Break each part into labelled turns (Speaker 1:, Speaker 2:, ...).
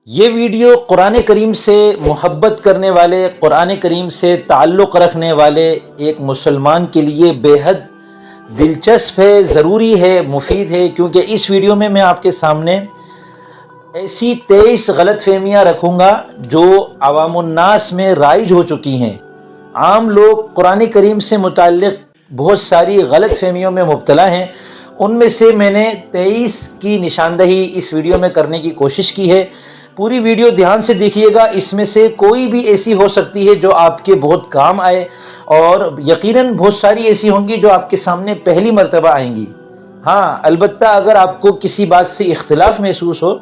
Speaker 1: یہ ویڈیو قرآن کریم سے محبت کرنے والے، قرآن کریم سے تعلق رکھنے والے ایک مسلمان کے لیے بے حد دلچسپ ہے، ضروری ہے، مفید ہے، کیونکہ اس ویڈیو میں آپ کے سامنے ایسی 23 غلط فہمیاں رکھوں گا جو عوام الناس میں رائج ہو چکی ہیں۔ عام لوگ قرآن کریم سے متعلق بہت ساری غلط فہمیوں میں مبتلا ہیں۔ ان میں سے میں نے 23 کی نشاندہی اس ویڈیو میں کرنے کی کوشش کی ہے۔ پوری ویڈیو دھیان سے دیکھیے گا، اس میں سے کوئی بھی ایسی ہو سکتی ہے جو آپ کے بہت کام آئے، اور یقیناً بہت ساری ایسی ہوں گی جو آپ کے سامنے پہلی مرتبہ آئیں گی۔ ہاں، البتہ اگر آپ کو کسی بات سے اختلاف محسوس ہو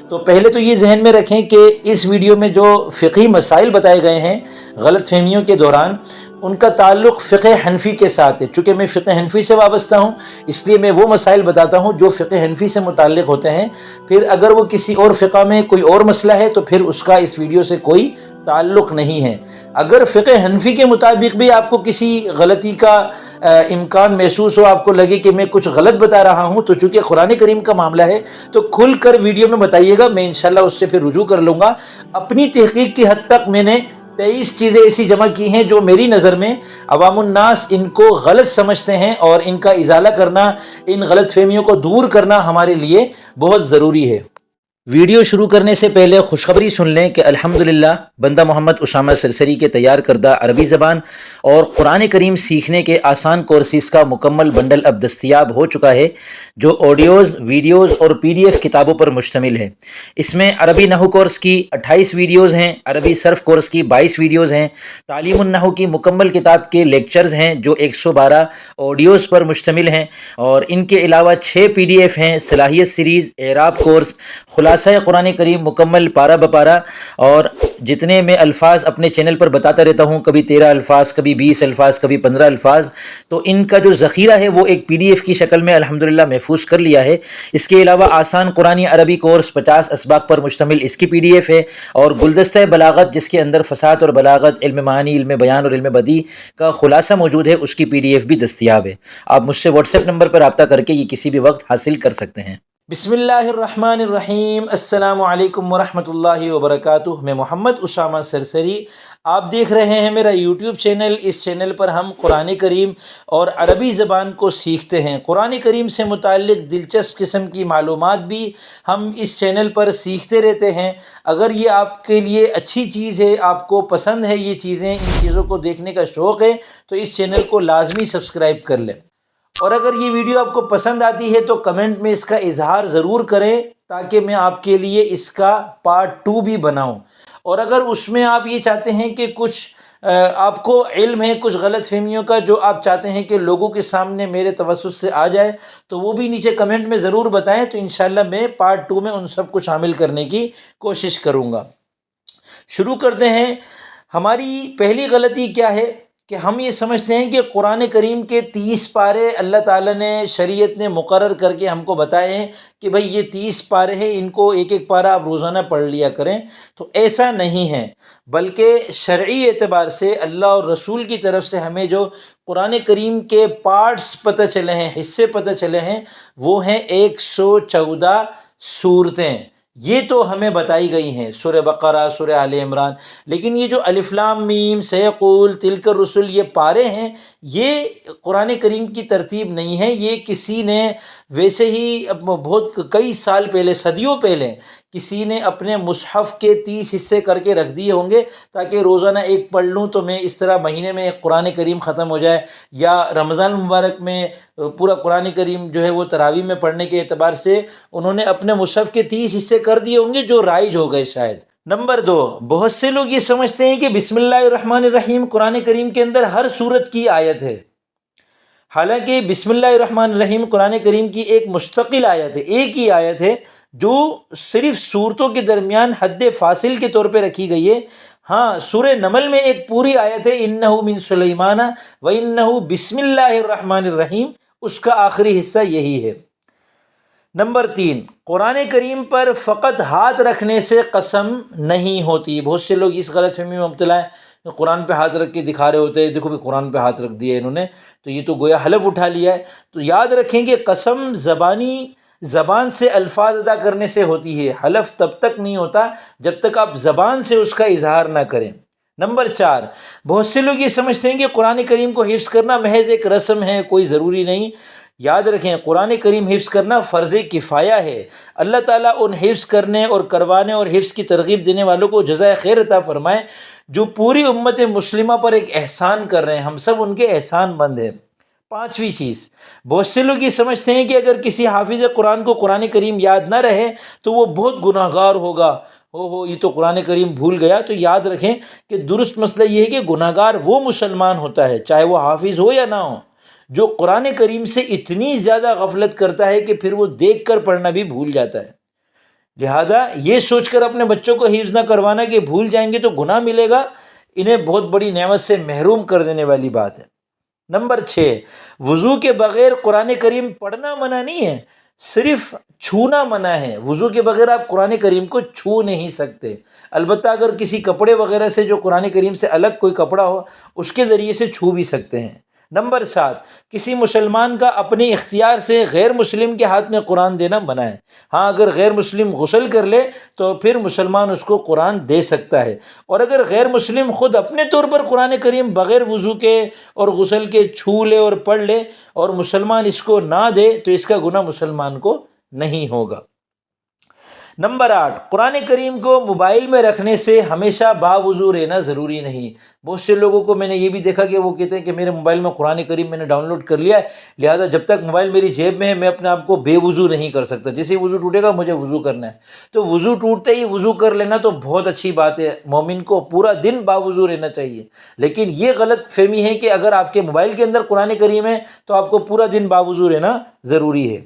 Speaker 1: تو پہلے تو یہ ذہن میں رکھیں کہ اس ویڈیو میں جو فقہی مسائل بتائے گئے ہیں غلط فہمیوں کے دوران، ان کا تعلق فقہ حنفی کے ساتھ ہے۔ چونکہ میں فقہ حنفی سے وابستہ ہوں، اس لیے میں وہ مسائل بتاتا ہوں جو فقہ حنفی سے متعلق ہوتے ہیں۔ پھر اگر وہ کسی اور فقہ میں کوئی اور مسئلہ ہے تو پھر اس کا اس ویڈیو سے کوئی تعلق نہیں ہے۔ اگر فقہ حنفی کے مطابق بھی آپ کو کسی غلطی کا امکان محسوس ہو، آپ کو لگے کہ میں کچھ غلط بتا رہا ہوں، تو چونکہ قرآن کریم کا معاملہ ہے تو کھل کر ویڈیو میں بتائیے گا، میں انشاءاللہ اس سے پھر رجوع کر لوں گا۔ اپنی تحقیق کی حد تک میں نے 23 چیزیں ایسی جمع کی ہیں جو میری نظر میں عوام الناس ان کو غلط سمجھتے ہیں، اور ان کا ازالہ کرنا، ان غلط فہمیوں کو دور کرنا ہمارے لیے بہت ضروری ہے۔ ویڈیو شروع کرنے سے پہلے خوشخبری سن لیں کہ الحمدللہ بندہ محمد اسامہ سرسری کے تیار کردہ عربی زبان اور قرآن کریم سیکھنے کے آسان کورسز کا مکمل بنڈل اب دستیاب ہو چکا ہے، جو آڈیوز، ویڈیوز اور PDF کتابوں پر مشتمل ہے۔ اس میں عربی نحو کورس کی 28 ویڈیوز ہیں، عربی صرف کورس کی 22 ویڈیوز ہیں، تعلیم النحو کی مکمل کتاب کے لیکچرز ہیں جو 112 آڈیوز پر مشتمل ہیں، اور ان کے علاوہ 6 PDF ہیں، صلاحیت سیریز، اعراب کورس، خلاصہ قرآن کریم مکمل پارہ بپارہ، اور جتنے میں الفاظ اپنے چینل پر بتاتا رہتا ہوں، کبھی 13 الفاظ، کبھی 20 الفاظ، کبھی 15 الفاظ، تو ان کا جو ذخیرہ ہے وہ ایک PDF کی شکل میں الحمدللہ محفوظ کر لیا ہے۔ اس کے علاوہ آسان قرآنی عربی کورس 50 اسباق پر مشتمل، اس کی PDF ہے، اور گلدستہ بلاغت جس کے اندر فصاحت اور بلاغت، علم معانی، علم بیان اور علم بدیع کا خلاصہ موجود ہے، اس کی PDF بھی دستیاب ہے۔ آپ مجھ سے واٹس ایپ نمبر پر رابطہ کر کے یہ کسی بھی وقت حاصل کر سکتے ہیں۔ بسم اللہ الرحمن الرحیم۔ السلام علیکم ورحمۃ اللہ وبرکاتہ۔ میں محمد اسامہ سرسری، آپ دیکھ رہے ہیں میرا YouTube چینل۔ اس چینل پر ہم قرآن کریم اور عربی زبان کو سیکھتے ہیں۔ قرآن کریم سے متعلق دلچسپ قسم کی معلومات بھی ہم اس چینل پر سیکھتے رہتے ہیں۔ اگر یہ آپ کے لیے اچھی چیز ہے، آپ کو پسند ہے یہ چیزیں، ان چیزوں کو دیکھنے کا شوق ہے، تو اس چینل کو لازمی سبسکرائب کر لیں۔ اور اگر یہ ویڈیو آپ کو پسند آتی ہے تو کمنٹ میں اس کا اظہار ضرور کریں، تاکہ میں آپ کے لیے اس کا پارٹ 2 بھی بناؤں۔ اور اگر اس میں آپ یہ چاہتے ہیں کہ کچھ آپ کو علم ہے کچھ غلط فہمیوں کا جو آپ چاہتے ہیں کہ لوگوں کے سامنے میرے توسط سے آ جائے، تو وہ بھی نیچے کمنٹ میں ضرور بتائیں، تو انشاءاللہ میں پارٹ 2 میں ان سب کو شامل کرنے کی کوشش کروں گا۔ شروع کرتے ہیں۔ ہماری پہلی غلطی کیا ہے کہ ہم یہ سمجھتے ہیں کہ قرآن کریم کے 30 پارے اللہ تعالیٰ نے، شریعت نے مقرر کر کے ہم کو بتائے ہیں کہ بھئی یہ 30 پارے ہیں، ان کو ایک ایک پارہ آپ روزانہ پڑھ لیا کریں۔ تو ایسا نہیں ہے، بلکہ شرعی اعتبار سے اللہ اور رسول کی طرف سے ہمیں جو قرآن کریم کے پارٹس پتہ چلے ہیں، حصے پتہ چلے ہیں، وہ ہیں 114 سورتیں۔ یہ تو ہمیں بتائی گئی ہیں، سورہ بقرہ، سورہ آل عمران۔ لیکن یہ جو الف لام میم، سیقول، تلک الرسل، یہ پارے ہیں، یہ قرآن کریم کی ترتیب نہیں ہے۔ یہ کسی نے ویسے ہی بہت کئی سال پہلے، صدیوں پہلے کسی نے اپنے مصحف کے 30 حصے کر کے رکھ دیے ہوں گے، تاکہ روزانہ ایک پڑھ لوں تو میں اس طرح مہینے میں ایک قرآن کریم ختم ہو جائے، یا رمضان مبارک میں پورا قرآن کریم جو ہے وہ تراویح میں پڑھنے کے اعتبار سے انہوں نے اپنے مصحف کے 30 حصے کر دیے ہوں گے، جو رائج ہو گئے شاید۔ نمبر 2، بہت سے لوگ یہ سمجھتے ہیں کہ بسم اللہ الرحمن الرحیم قرآن کریم کے اندر ہر سورت کی آیت ہے، حالانکہ بسم اللہ الرحمن الرحیم قرآن کریم کی ایک مستقل آیت ہے، ایک ہی آیت ہے جو صرف سورتوں کے درمیان حد فاصل کے طور پہ رکھی گئی ہے۔ ہاں، سورہ نمل میں ایک پوری آیت ہے، انہ من سلیمان و انہ بسم اللہ الرحمن الرحیم، اس کا آخری حصہ یہی ہے۔ نمبر 3، قرآن کریم پر فقط ہاتھ رکھنے سے قسم نہیں ہوتی۔ بہت سے لوگ اس غلط فہمی میں مبتلا ہیں، قرآن پہ ہاتھ رکھ کے دکھا رہے ہوتے ہیں، دیکھو بھی قرآن پہ ہاتھ رکھ دیا انہوں نے، تو یہ تو گویا حلف اٹھا لیا ہے۔ تو یاد رکھیں کہ قسم زبانی زبان سے الفاظ ادا کرنے سے ہوتی ہے، حلف تب تک نہیں ہوتا جب تک آپ زبان سے اس کا اظہار نہ کریں۔ نمبر 4، بہت سے لوگ یہ سمجھتے ہیں کہ قرآن کریم کو حفظ کرنا محض ایک رسم ہے، کوئی ضروری نہیں۔ یاد رکھیں، قرآن کریم حفظ کرنا فرض کفایہ ہے۔ اللہ تعالیٰ ان حفظ کرنے اور کروانے اور حفظ کی ترغیب دینے والوں کو جزائے خیر عطا فرمائے جو پوری امت مسلمہ پر ایک احسان کر رہے ہیں، ہم سب ان کے احسان مند ہیں۔ 5ویں چیز، بہت سے لوگ یہ سمجھتے ہیں کہ اگر کسی حافظ قرآن کو قرآن کریم یاد نہ رہے تو وہ بہت گناہ گار ہوگا۔ یہ تو قرآن کریم بھول گیا۔ تو یاد رکھیں کہ درست مسئلہ یہ ہے کہ گناہ گار وہ مسلمان ہوتا ہے، چاہے وہ حافظ ہو یا نہ ہو، جو قرآن کریم سے اتنی زیادہ غفلت کرتا ہے کہ پھر وہ دیکھ کر پڑھنا بھی بھول جاتا ہے۔ لہذا یہ سوچ کر اپنے بچوں کو حفظ نہ کروانا کہ بھول جائیں گے تو گناہ ملے گا، انہیں بہت بڑی نعمت سے محروم کر دینے والی بات ہے۔ نمبر 6، وضو کے بغیر قرآن کریم پڑھنا منع نہیں ہے، صرف چھونا منع ہے۔ وضو کے بغیر آپ قرآن کریم کو چھو نہیں سکتے، البتہ اگر کسی کپڑے وغیرہ سے جو قرآن کریم سے الگ کوئی کپڑا ہو اس کے ذریعے سے چھو بھی سکتے ہیں۔ نمبر 7، کسی مسلمان کا اپنے اختیار سے غیر مسلم کے ہاتھ میں قرآن دینا منع ہے۔ ہاں، اگر غیر مسلم غسل کر لے تو پھر مسلمان اس کو قرآن دے سکتا ہے، اور اگر غیر مسلم خود اپنے طور پر قرآن کریم بغیر وضو کے اور غسل کے چھو لے اور پڑھ لے اور مسلمان اس کو نہ دے تو اس کا گناہ مسلمان کو نہیں ہوگا۔ نمبر 8، قرآن کریم کو موبائل میں رکھنے سے ہمیشہ باوضو رہنا ضروری نہیں۔ بہت سے لوگوں کو میں نے یہ بھی دیکھا کہ وہ کہتے ہیں کہ میرے موبائل میں قرآن کریم میں نے ڈاؤن لوڈ کر لیا ہے، لہذا جب تک موبائل میری جیب میں ہے میں اپنے آپ کو بے وضو نہیں کر سکتا، جیسے ہی وضو ٹوٹے گا مجھے وضو کرنا ہے۔ تو وضو ٹوٹتے ہی وضو کر لینا تو بہت اچھی بات ہے، مومن کو پورا دن باوضو رہنا چاہیے، لیکن یہ غلط فہمی ہے کہ اگر آپ کے موبائل کے اندر قرآن کریم ہے تو آپ کو پورا دن باوضو رہنا ضروری ہے۔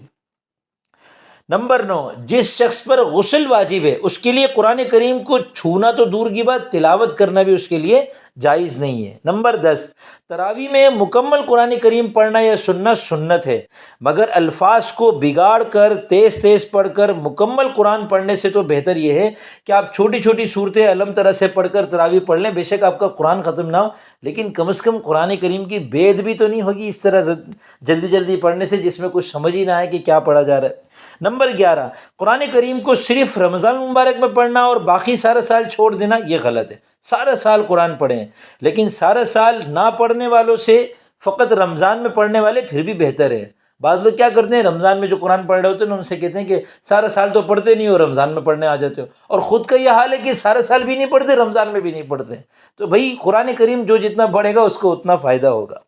Speaker 1: نمبر 9، جس شخص پر غسل واجب ہے اس کے لیے قرآن کریم کو چھونا تو دور کی بات، تلاوت کرنا بھی اس کے لیے جائز نہیں ہے۔ نمبر 10، تراویح میں مکمل قرآن کریم پڑھنا یا سننا سنت ہے، مگر الفاظ کو بگاڑ کر تیز تیز پڑھ کر مکمل قرآن پڑھنے سے تو بہتر یہ ہے کہ آپ چھوٹی چھوٹی صورتیں علم طرح سے پڑھ کر تراویح پڑھ لیں۔ بے شک آپ کا قرآن ختم نہ ہو، لیکن کم از کم قرآن کریم کی بید بھی تو نہیں ہوگی اس طرح جلدی جلدی پڑھنے سے جس میں کچھ سمجھ ہی نہ آئے کہ کیا پڑھا جا رہا ہے۔ نمبر 11، قرآن کریم کو صرف رمضان مبارک میں پڑھنا اور باقی سارا سال چھوڑ دینا یہ غلط ہے۔ سارا سال قرآن پڑھیں، لیکن سارا سال نہ پڑھنے والوں سے فقط رمضان میں پڑھنے والے پھر بھی بہتر ہے۔ بعض لوگ کیا کرتے ہیں، رمضان میں جو قرآن پڑھ رہے ہوتے ہیں ان سے کہتے ہیں کہ سارا سال تو پڑھتے نہیں ہو، رمضان میں پڑھنے آ جاتے ہو، اور خود کا یہ حال ہے کہ سارا سال بھی نہیں پڑھتے، رمضان میں بھی نہیں پڑھتے۔ تو بھائی قرآن کریم جو جتنا پڑھے گا اس کو اتنا فائدہ ہوگا۔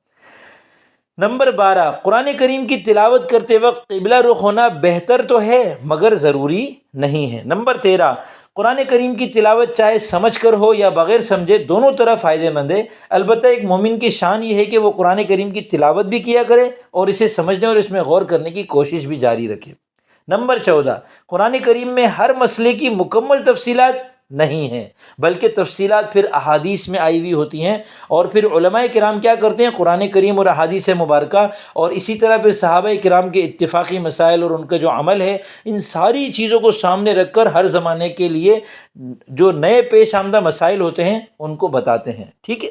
Speaker 1: نمبر 12، قرآن کریم کی تلاوت کرتے وقت قبلہ رخ ہونا بہتر تو ہے مگر ضروری نہیں ہے۔ نمبر 13، قرآن کریم کی تلاوت چاہے سمجھ کر ہو یا بغیر سمجھے دونوں طرح فائدہ مند ہے، البتہ ایک مومن کی شان یہ ہے کہ وہ قرآن کریم کی تلاوت بھی کیا کرے اور اسے سمجھنے اور اس میں غور کرنے کی کوشش بھی جاری رکھے۔ نمبر 14، قرآن کریم میں ہر مسئلے کی مکمل تفصیلات نہیں ہیں، بلکہ تفصیلات پھر احادیث میں آئی ہوئی ہوتی ہیں، اور پھر علماء کرام کیا کرتے ہیں، قرآن کریم اور احادیث مبارکہ اور اسی طرح پھر صحابہ کرام کے اتفاقی مسائل اور ان کا جو عمل ہے، ان ساری چیزوں کو سامنے رکھ کر ہر زمانے کے لیے جو نئے پیش آمدہ مسائل ہوتے ہیں ان کو بتاتے ہیں۔ ٹھیک ہے،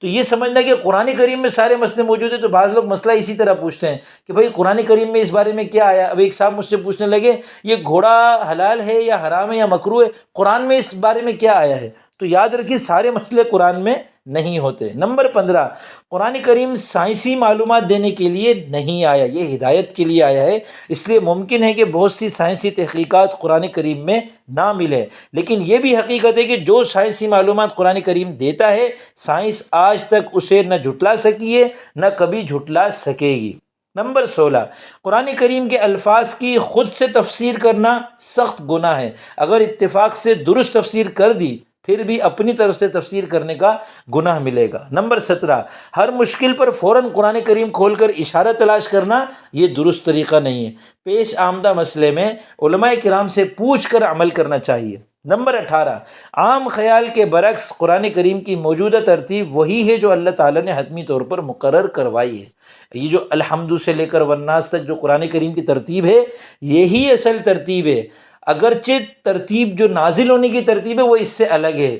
Speaker 1: تو یہ سمجھنا کہ قرآن کریم میں سارے مسئلے موجود ہیں، تو بعض لوگ مسئلہ اسی طرح پوچھتے ہیں کہ بھائی قرآن کریم میں اس بارے میں کیا آیا۔ اب ایک صاحب مجھ سے پوچھنے لگے یہ گھوڑا حلال ہے یا حرام ہے یا مکروہ ہے، قرآن میں اس بارے میں کیا آیا ہے؟ تو یاد رکھیے سارے مسئلے قرآن میں نہیں ہوتے۔ نمبر 15، قرآن کریم سائنسی معلومات دینے کے لیے نہیں آیا، یہ ہدایت کے لیے آیا ہے، اس لیے ممکن ہے کہ بہت سی سائنسی تحقیقات قرآن کریم میں نہ ملے، لیکن یہ بھی حقیقت ہے کہ جو سائنسی معلومات قرآن کریم دیتا ہے سائنس آج تک اسے نہ جھٹلا سکی ہے نہ کبھی جھٹلا سکے گی۔ نمبر 16، قرآن کریم کے الفاظ کی خود سے تفسیر کرنا سخت گناہ ہے، اگر اتفاق سے درست تفسیر کر دی پھر بھی اپنی طرف سے تفسیر کرنے کا گناہ ملے گا۔ نمبر 17، ہر مشکل پر فوراً قرآن کریم کھول کر اشارہ تلاش کرنا یہ درست طریقہ نہیں ہے، پیش آمدہ مسئلے میں علماء کرام سے پوچھ کر عمل کرنا چاہیے۔ نمبر 18، عام خیال کے برعکس قرآن کریم کی موجودہ ترتیب وہی ہے جو اللہ تعالیٰ نے حتمی طور پر مقرر کروائی ہے۔ یہ جو الحمد سے لے کر والناس تک جو قرآن کریم کی ترتیب ہے یہی اصل ترتیب ہے۔ اگرچہ ترتیب جو نازل ہونے کی ترتیب ہے وہ اس سے الگ ہے.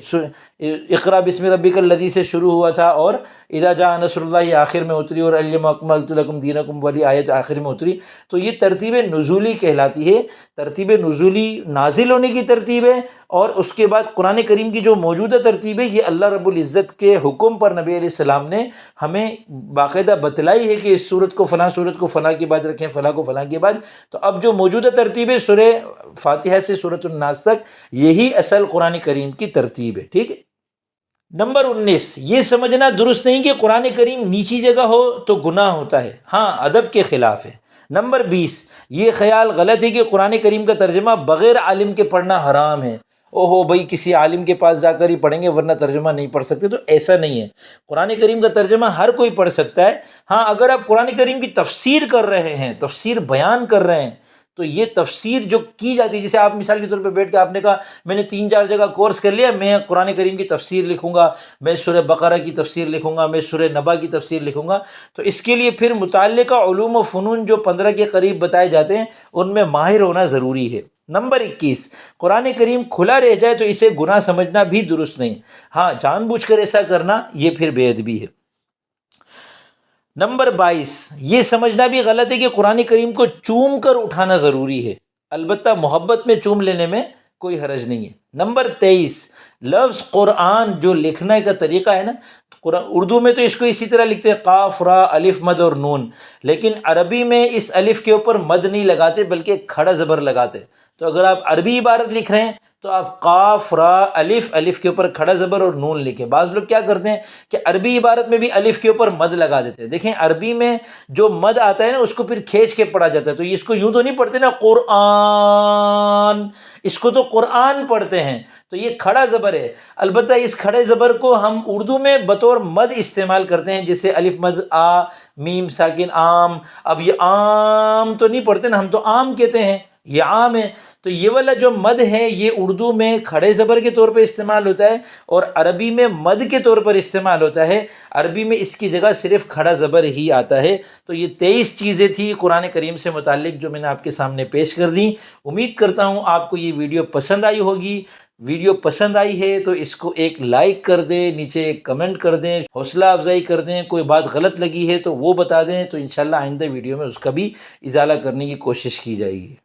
Speaker 1: اقرا بسم ربک الذی سے شروع ہوا تھا اور اذا جاء نصر اللہ آخر میں اتری اور الیوم اکملت لکم دینکم والی آیت آخر میں اتری. تو یہ ترتیب نزولی کہلاتی ہے. ترتیب نزولی نازل ہونے کی ترتیب ہے، اور اس کے بعد قرآن کریم کی جو موجودہ ترتیب ہے یہ اللہ رب العزت کے حکم پر نبی علیہ السلام نے ہمیں باقاعدہ بتلائی ہے کہ اس صورت کو فلاں صورت کو فلاں کے بعد رکھیں، فلاں کو فلاں کے بعد. تو اب جو موجودہ ترتیب ہے سورہ فاتحہ سے سورۃ الناس تک، یہی اصل قرآن کریم کی ترتیب ہے. ٹھیک ہے. نمبر 19، یہ سمجھنا درست نہیں کہ قرآن کریم نیچی جگہ ہو تو گناہ ہوتا ہے، ہاں ادب کے خلاف ہے. نمبر 20، یہ خیال غلط ہے کہ قرآن کریم کا ترجمہ بغیر عالم کے پڑھنا حرام ہے. اوہو بھائی کسی عالم کے پاس جا کر ہی پڑھیں گے ورنہ ترجمہ نہیں پڑھ سکتے. تو ایسا نہیں ہے، قرآن کریم کا ترجمہ ہر کوئی پڑھ سکتا ہے. ہاں اگر آپ قرآن کریم کی تفسیر کر رہے ہیں، تفسیر بیان کر رہے ہیں، تو یہ تفسیر جو کی جاتی ہے، جیسے آپ مثال کے طور پہ بیٹھ کے آپ نے کہا میں نے 3-4 جگہ کورس کر لیا، میں قرآن کریم کی تفسیر لکھوں گا، میں سورہ بقرہ کی تفسیر لکھوں گا، میں سورہ نبا کی تفسیر لکھوں گا. تو اس کے لیے پھر متعلقہ علوم و فنون جو 15 کے قریب بتائے جاتے ہیں ان میں ماہر ہونا ضروری ہے. نمبر 21، قرآن کریم کھلا رہ جائے تو اسے گناہ سمجھنا بھی درست نہیں. ہاں جان بوجھ کر ایسا کرنا یہ پھر بے ادبی ہے. نمبر 22، یہ سمجھنا بھی غلط ہے کہ قرآن کریم کو چوم کر اٹھانا ضروری ہے. البتہ محبت میں چوم لینے میں کوئی حرج نہیں ہے. نمبر 23، لفظ قرآن جو لکھنے کا طریقہ ہے نا، اردو میں تو اس کو اسی طرح لکھتے ہیں قاف را الف مد اور نون، لیکن عربی میں اس الف کے اوپر مد نہیں لگاتے بلکہ کھڑا زبر لگاتے. تو اگر آپ عربی عبارت لکھ رہے ہیں تو آپ قاف را الف، الف کے اوپر کھڑا زبر اور نون لکھیں. بعض لوگ کیا کرتے ہیں کہ عربی عبارت میں بھی الف کے اوپر مد لگا دیتے ہیں. دیکھیں عربی میں جو مد آتا ہے نا اس کو پھر کھینچ کے پڑھا جاتا ہے. تو اس کو یوں تو نہیں پڑھتے نا قرآن، اس کو تو قرآن پڑھتے ہیں. تو یہ کھڑا زبر ہے. البتہ اس کھڑے زبر کو ہم اردو میں بطور مد استعمال کرتے ہیں، جیسے الف مد آ، میم ساکن عام. اب یہ عام تو نہیں پڑھتے نا، ہم تو عام کہتے ہیں، یہ عام ہے. تو یہ والا جو مد ہے یہ اردو میں کھڑے زبر کے طور پہ استعمال ہوتا ہے اور عربی میں مد کے طور پر استعمال ہوتا ہے. عربی میں اس کی جگہ صرف کھڑا زبر ہی آتا ہے. تو یہ 23 چیزیں تھی قرآن کریم سے متعلق جو میں نے آپ کے سامنے پیش کر دیں. امید کرتا ہوں آپ کو یہ ویڈیو پسند آئی ہوگی. ویڈیو پسند آئی ہے تو اس کو ایک لائک کر دیں، نیچے ایک کمنٹ کر دیں، حوصلہ افزائی کر دیں. کوئی بات غلط لگی ہے تو وہ بتا دیں، تو انشاءاللہ آئندہ ویڈیو میں اس کا بھی ازالہ کرنے کی کوشش کی جائے گی.